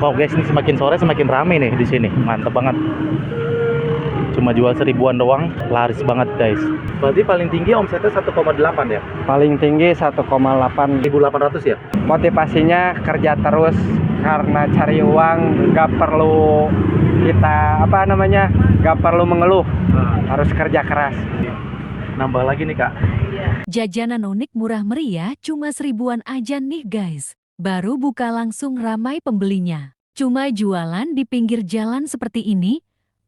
Wow guys, ini semakin sore semakin rame nih di sini. Mantap banget. Cuma jual 1000-an doang, laris banget guys. Berarti paling tinggi omsetnya 1,8 ya? Paling tinggi 1,8. 1.800 ya? Motivasinya kerja terus karena cari uang, nggak perlu kita nggak perlu mengeluh, harus kerja keras. Nambah lagi nih kak. Jajanan unik murah meriah cuma 1000-an aja nih guys. Baru buka langsung ramai pembelinya. Cuma jualan di pinggir jalan seperti ini,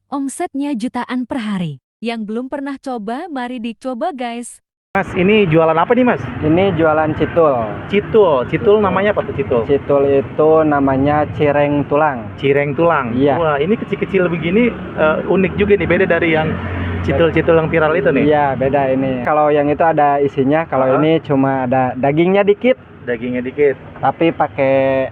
omsetnya jutaan per hari. Yang belum pernah coba, mari dicoba guys. Mas, ini jualan apa nih mas? Ini jualan citul. Citul namanya apa tuh citul? Citul itu namanya cireng tulang. Cireng tulang? Iya. Wah ini kecil-kecil begini unik juga nih, beda dari yang citul-citul yang viral itu nih? Iya, beda ini. Kalau yang itu ada isinya, kalau ini cuma ada dagingnya dikit. Dagingnya dikit. Tapi pakai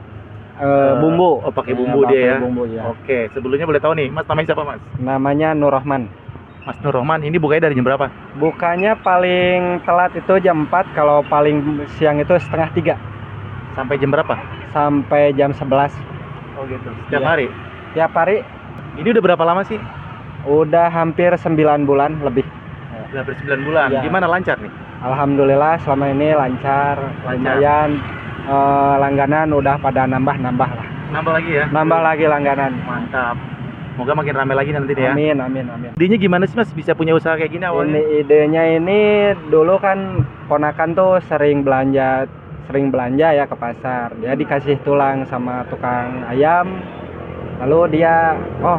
bumbu. Oh pakai bumbu dia ya? Bumbu, ya. Oke, sebelumnya boleh tahu nih, mas namanya siapa mas? Namanya Nur Rahman. Mas Nur Rahman, ini bukanya dari jam berapa? Bukanya paling telat itu jam 4, kalau paling siang itu setengah 3. Sampai jam berapa? Sampai jam 11. Oh gitu, setiap Iya. hari? Tiap hari. Ini udah berapa lama sih? Udah hampir 9 bulan lebih. Udah hampir 9 bulan, Iya. Gimana lancar nih? Alhamdulillah selama ini lancar. Lumayan. Langganan udah pada nambah lah. Nambah lagi ya? Nambah lagi langganan. Mantap. Moga makin ramai lagi nanti nih ya. Amin, amin. Idenya gimana sih mas bisa punya usaha kayak gini awalnya? Ini idenya ini dulu kan ponakan tuh sering belanja ya ke pasar. Dia dikasih tulang sama tukang ayam. Lalu dia, oh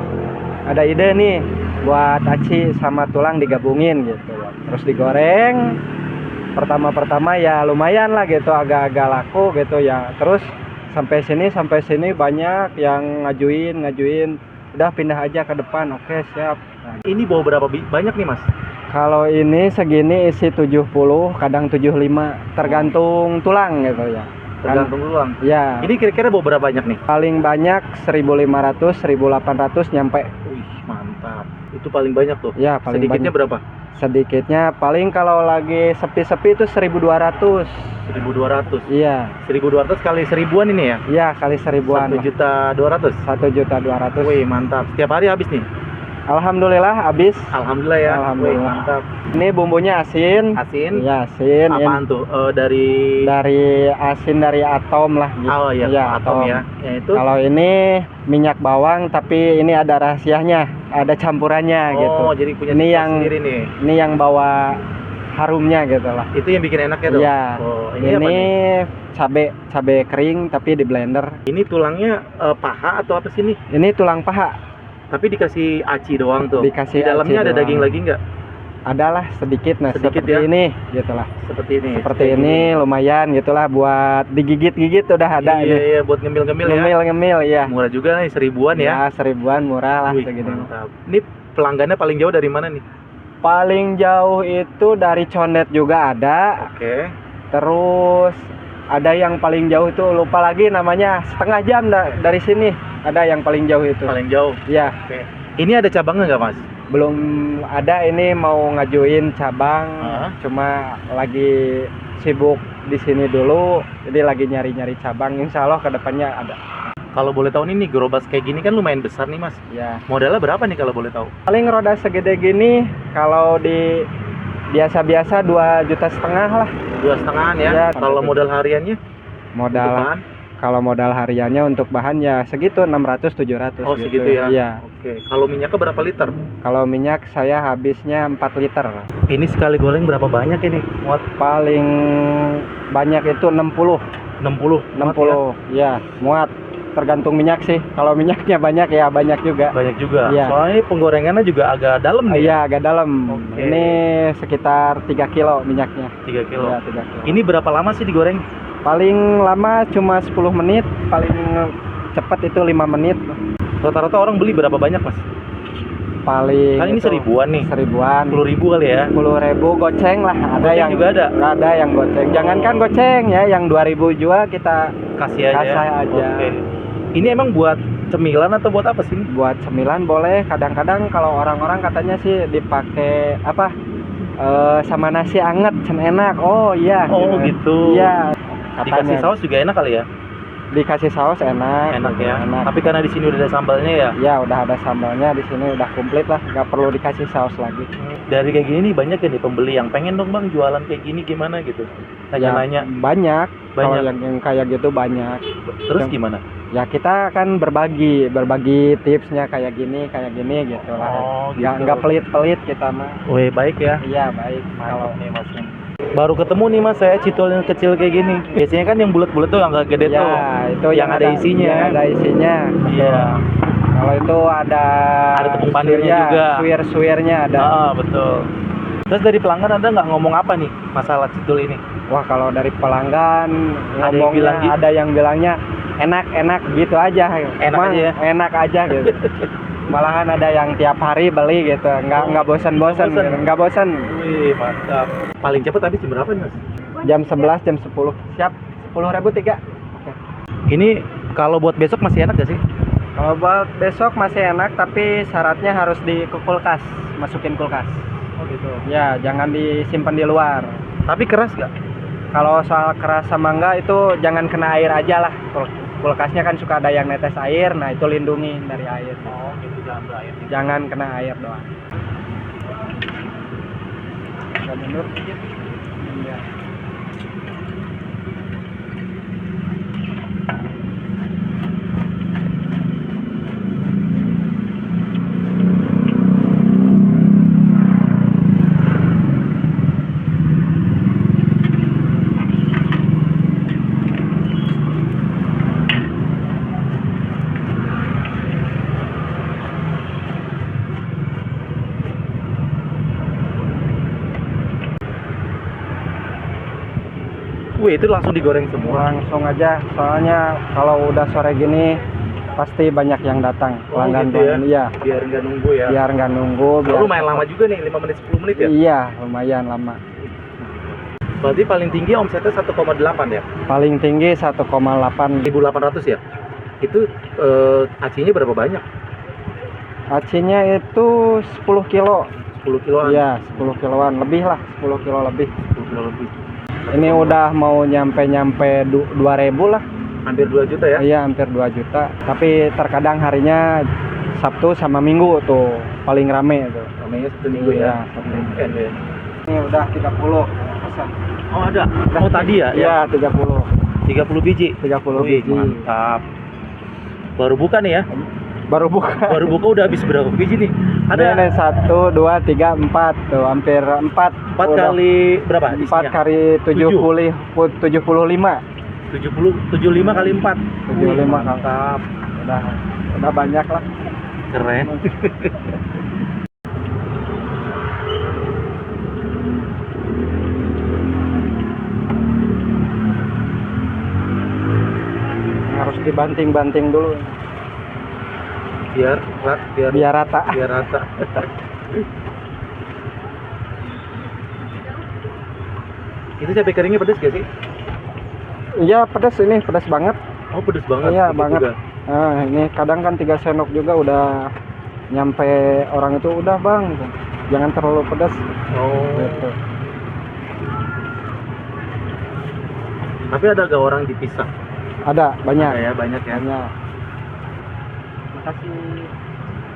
ada ide nih buat aci sama tulang digabungin gitu. Terus digoreng. Pertama ya lumayan lah gitu, agak-agak laku gitu ya. Terus sampai sini banyak yang ngajuin. Udah pindah aja ke depan. Oke, siap. Nah, Ini bawa berapa banyak nih mas? kalau ini segini isi 70, kadang 75, tergantung tulang gitu ya. Tergantung tulang. Ya. Ini kira-kira bawa berapa banyak nih? Paling banyak 1.500, 1.800 nyampe. Wih mantap. Itu paling banyak tuh. Ya, paling Sedikitnya banyak. berapa? Sedikitnya paling kalau lagi sepi-sepi itu 1.200. 1.200. Iya. 1.200 kali 1000-an ini ya? Iya, kali 1.000-an. 1.200.000. 1.200.000. Wih mantap. Setiap hari habis nih? Alhamdulillah habis. Alhamdulillah ya. Alhamdulillah. Wih mantap. Ini bumbunya asin. Asin? Iya, asin. Apaan tuh? Dari Asin dari atom lah gitu. Oh iya, Ya, atom ya. Ya itu. Kalau ini minyak bawang, tapi ini ada rahasianya, ada campurannya gitu. Oh, jadi punya Ini cita yang sendiri nih. Ini yang bawa harumnya gitu lah. Itu yang bikin enaknya tuh. Iya. Oh, ini apa nih? cabe kering tapi di blender. Ini tulangnya paha atau apa sih nih? Ini tulang paha. Tapi dikasih aci doang tuh. Dikasih Di dalamnya aci ada doang. daging lagi nggak? Adalah sedikit, nah Sedikit seperti ya? ini gitu lah. Seperti ini. Seperti Kayak ini gini. lumayan gitulah buat digigit-gigit udah ada Iya, ini. iya, buat ngemil-ngemil ya. Ngemil ya. Murah juga nih, 1000-an ya. Ya, 1.000-an murah lah Wih, segini. mantap. Ini pelanggannya paling jauh dari mana nih? Paling jauh itu dari Condet juga ada. Oke. Terus ada yang paling jauh itu lupa lagi namanya, setengah jam dari sini. Ada yang paling jauh itu. Paling jauh. Ya, Oke. Ini ada cabangnya nggak mas? belum ada, ini mau ngajuin cabang. Cuma lagi sibuk di sini dulu. Jadi lagi nyari-nyari cabang. Insya Allah kedepannya ada. Kalau boleh tahu nih gerobak kayak gini kan lumayan besar nih mas. Ya. Modalnya berapa nih kalau boleh tahu? Paling roda segede gini kalau di biasa-biasa 2,5 juta lah. 2,5 ya. Ya, Kalau sampai modal hariannya? Modal Apaan? Kalau modal hariannya untuk bahan ya segitu 600-700 Oh gitu. segitu ya? Iya. Oke. Kalau minyaknya berapa liter? Kalau minyak saya habisnya 4 liter. Ini sekali goreng berapa banyak ini? Muat Paling banyak itu 60. 60. 60. Ya, muat. Tergantung minyak sih. Kalau minyaknya banyak ya banyak juga. Banyak juga. Iya. Soalnya ini penggorengannya juga agak dalam nih. Iya, agak dalam. Oke. Ini sekitar 3 kilo minyaknya. 3 kilo. Iya, 3 kilo. Ini berapa lama sih digoreng? Paling lama cuma 10 menit, paling cepat itu 5 menit. Rata-rata orang beli berapa banyak mas? Paling Kan ini itu 1000-an nih. 1000-an. 10.000 kali ya? 10.000 goceng lah, ada Goceng yang juga ada? Ada yang goceng. Jangankan goceng ya, yang 2.000 juga kita Kasih aja. kasih aja. Oke. Ini emang buat cemilan atau buat apa sih? Buat cemilan boleh. Kadang-kadang kalau orang-orang katanya sih dipakai apa? Sama nasi anget, cen enak. Oh iya. Oh gitu. Iya. Dikasih Katanya. saus juga enak kali ya? dikasih saus enak. Enak ya. Enak. Tapi karena di sini udah ada sambalnya ya. Ya udah ada sambalnya di sini udah komplit lah, nggak perlu dikasih saus lagi. Dari kayak gini nih banyak ya nih pembeli yang pengen dong bang jualan kayak gini gimana gitu. Nanya-nanya. Banyak. Kalau Banyak. yang kayak gitu banyak. Terus yang- gimana? Ya kita kan berbagi tipsnya kayak gini gitu lah. Oh, Nggak pelit-pelit kita mah. Wih baik ya. Iya baik. Kalau Nih masnya. Baru ketemu nih mas saya citol yang kecil kayak gini. Biasanya kan yang bulat-bulat tuh yang agak gede tuh. ya itu yang ada isinya. Yang ada isinya. Iya. Kalau itu ada Ada tepung panirnya juga. Suir-suirnya ada. Ah, betul. Terus dari pelanggan ada nggak ngomong apa nih masalah citol ini? Wah kalau dari pelanggan Ada yang ngomongnya bilang gitu. ada yang bilangnya enak gitu aja. Enak aja ya? Enak aja gitu. Malahan ada yang tiap hari beli gitu, nggak bosan-bosan, Nggak bosan. gitu. Nggak bosan. Wih mantap. Paling cepat habis jam berapa nih mas? Jam 11, jam 10. Siap. 10.000 3. Ini kalau buat besok masih enak gak sih? Kalau buat besok masih enak tapi syaratnya harus di kulkas, masukin kulkas. Oh gitu. Ya, jangan disimpan di luar. Tapi keras gak? Kalau soal keras sama enggak itu jangan kena air aja lah. Kulkasnya kan suka ada yang netes air, nah itu lindungi dari air. Oh gitu jangan berair. Jangan kena air doang. Agak mundur sedikit. Iya. Wih itu langsung digoreng semua. Langsung aja, soalnya kalau udah sore gini pasti banyak yang datang. Pelanggan gitu ya? Iya. Biar nggak nunggu ya. Biar nggak nunggu. Kalau lumayan lama juga nih, 5 menit 10 menit ya. Iya, lumayan lama. Berarti paling tinggi omsetnya 1,8 ya. Paling tinggi 1,8. 1.800 ya. Itu acinya berapa banyak? Acinya itu 10 kilo. 10 kiloan. Iya, 10 kiloan lebih lah, 10 kilo lebih. 10 kilo lebih. Ini udah mau nyampe 2.000 lah. Hampir 2 juta ya. Iya, hampir 2 juta. Tapi terkadang harinya Sabtu sama Minggu tuh paling rame tuh. Namanya Sabtu Minggu ya. Iya, Sabtu. Weekend ya. Ini udah 30 pesan. Oh ada. Oh tadi ya? Iya, 30. 30 biji. 30 Wih, biji. mantap. Baru buka nih ya. Baru buka. Baru buka udah habis berapa biji nih? Ada Ada 1 2 3 4 tuh, hampir 4. 4 kali berapa? 4 isinya? kali 75. 75 kali 4. 75 mantap. Udah banyak lah. Keren. Harus dibanting-banting dulu biar biar rata. biar rata. Itu cabai keringnya pedas gak sih? Iya, pedas ini, pedas banget. Oh pedas banget. Iya, Gitu banget. juga. Nah, ini kadang kan 3 sendok juga udah nyampe orang itu udah, Bang. Jangan terlalu pedas Oh. gitu. Tapi ada gak orang dipisah? Ada banyak. Ada ya, banyak ya. Banyak. Makasih.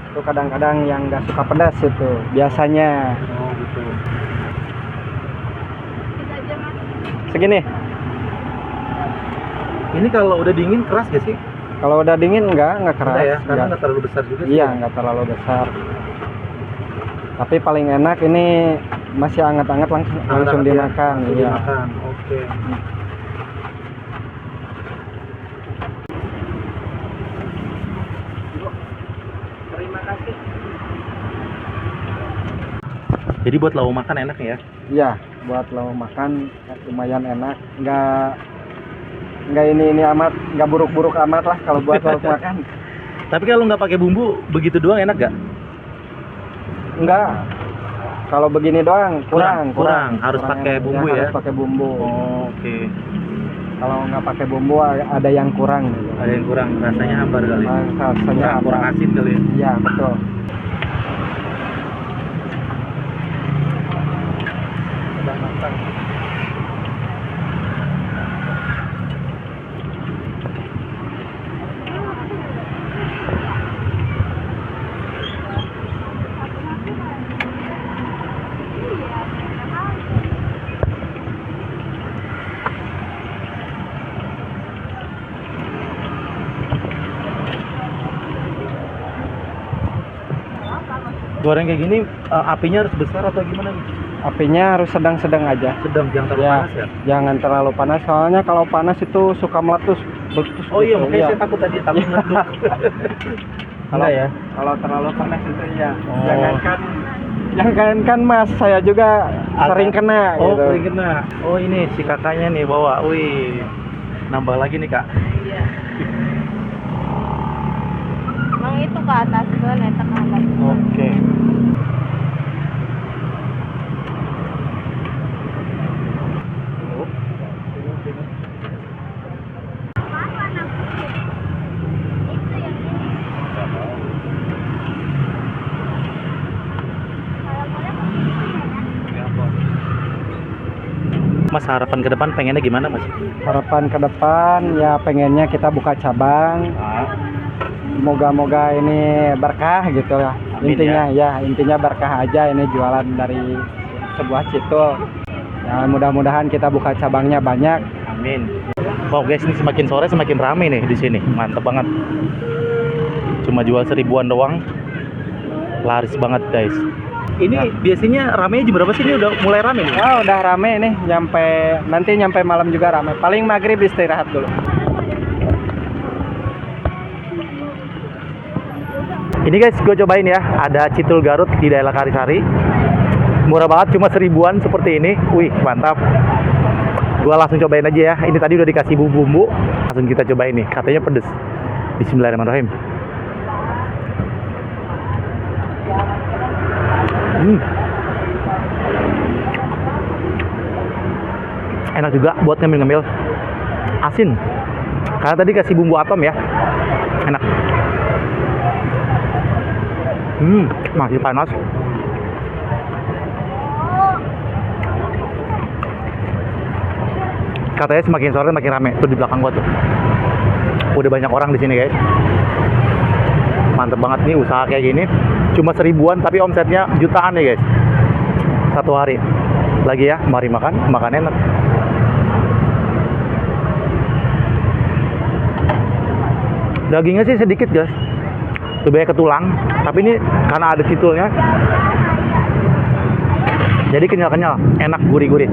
Itu kadang-kadang yang nggak suka pedas itu biasanya. Oh gitu. Segini. Ini kalau udah dingin keras gak sih? Kalau udah dingin nggak keras. Enggak ya, karena Nggak. nggak terlalu besar juga sih. Iya, nggak terlalu besar. Tapi paling enak ini masih anget-anget langsung Hangat-hangat ya, dimakan. langsung Iya. dimakan. Oke. Terima kasih. Jadi buat lauk makan enak ya? Iya, buat lo makan lumayan enak. Nggak ini amat, nggak buruk-buruk amat lah kalau buat lo makan. Tapi kalau nggak pakai bumbu begitu doang enak gak? Enggak. Kalau begini doang kurang. Harus pakai enak. bumbu ya? Harus pakai bumbu. Oh, oke. Kalau nggak pakai bumbu ada yang kurang gitu. Ada yang kurang, rasanya hambar kali. Rasanya Kurang apa? asin kali ya? Iya, betul. Udah matang. Goreng kayak gini apinya harus besar atau gimana nih? Apinya harus sedang-sedang aja. Sedang, jangan terlalu Ya, panas ya. jangan terlalu panas soalnya kalau panas itu suka meletus. Oh iya, makanya Iya. saya takut tadi takut ngetuk. Kalau Enggak ya? Kalau terlalu panas itu ya. Oh. Jangankan Mas, saya juga sering kena Oh, gitu. sering kena. Oh, ini si kakaknya nih bawa. Wih. Nambah lagi nih, Kak. Iya. Emang itu ke atas tuh, netek ke atas. Oke. Mas, harapan ke depan pengennya gimana, Mas? Harapan ke depan ya pengennya kita buka cabang. Moga-moga ini berkah gitu ya. Amin, Intinya berkah aja ini jualan dari sebuah Citul. Ya mudah-mudahan kita buka cabangnya banyak. Amin. Wow guys, ini semakin sore semakin rame nih di sini. Mantep banget. Cuma jual 1000-an doang. Laris banget, guys. Ini biasanya ramenya jam berapa sih? Ini udah mulai rame nih. Oh, udah rame nih, nyampe malam juga rame. Paling maghrib istirahat dulu. Ini guys, gue cobain ya. Ada Citul Garut di daerah Karisari. Murah banget, cuma 1000-an seperti ini. Wih, mantap. Gua langsung cobain aja ya. Ini tadi udah dikasih bumbu-bumbu. Langsung kita cobain nih. Katanya pedes. Bismillahirrahmanirrahim. Enak juga buat ngemil-ngemil. Asin. Karena tadi kasih bumbu atom ya. Enak. Masih panas. Katanya semakin sore makin rame. Tuh di belakang gua tuh. Udah banyak orang di sini, guys. Mantep banget nih usaha kayak gini. Cuma 1000-an tapi omsetnya jutaan nih, guys. Satu hari. Lagi ya, mari makan enak. Dagingnya sih sedikit, guys. Lebih banyak ke tulang, tapi ini karena ada citulnya. Jadi kenyal-kenyal, enak, gurih-gurih.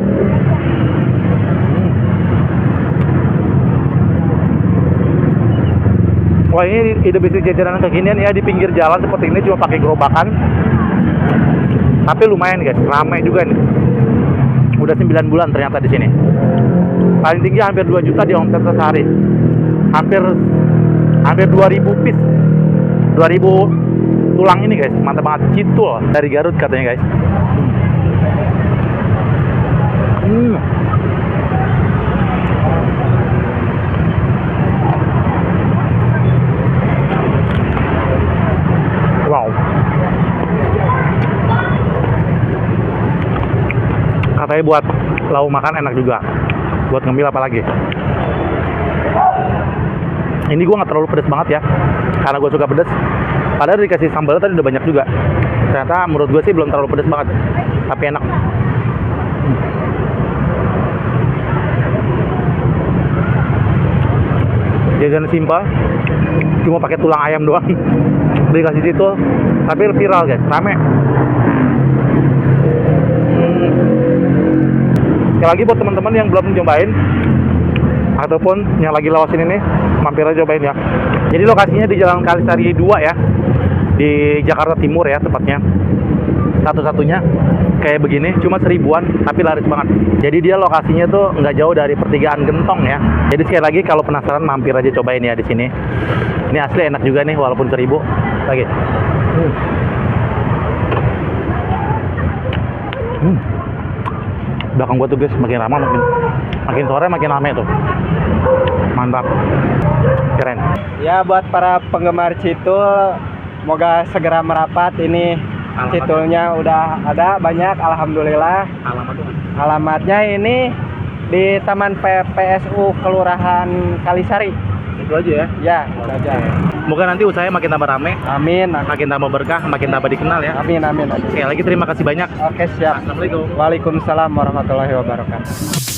Wah, ini ide bisnis jajanan kekinian ya di pinggir jalan seperti ini cuma pakai gerobakan. Tapi lumayan guys, ramai juga nih. Udah 9 bulan ternyata di sini. Paling tinggi hampir 2 juta di omset sehari. Hampir 2000 piece. 2000 tulang ini guys, mantap banget. Citul dari Garut katanya guys. Wow. Katanya buat lauk makan enak juga. Buat ngemil apalagi. Ini gue nggak terlalu pedas banget ya, karena gue suka pedas. Padahal dikasih sambal tadi udah banyak juga. Ternyata menurut gue sih belum terlalu pedas banget, tapi enak. Jajanan simpel, cuma pakai tulang ayam doang. Dikasih situ, tapi viral guys, rame. Sekali lagi buat teman-teman yang belum nyobain ataupun yang lagi lewat sini nih, mampir aja cobain ya. Jadi lokasinya di Jalan Kalisari 2 ya, di Jakarta Timur ya tepatnya. Satu-satunya kayak begini, cuma 1000-an tapi laris banget. Jadi dia lokasinya tuh nggak jauh dari pertigaan Gentong ya. Jadi sekali lagi kalau penasaran mampir aja cobain ya di sini. Ini asli enak juga nih walaupun 1000 lagi. Belakang gua tuh guys makin ramai, makin sore makin ramai tuh. Mantap, keren. Ya buat para penggemar Citul, semoga segera merapat. Ini Citulnya udah ada banyak, alhamdulillah. Alamatnya ini di Taman PPSU Kelurahan Kalisari. Itu aja ya. Ya, itu aja. Semoga nanti usahanya makin tambah ramai, Amin. makin tambah berkah, makin tambah dikenal ya. Amin. Sekali lagi terima kasih banyak. Oke, siap. Assalamualaikum. Waalaikumsalam warahmatullahi wabarakatuh.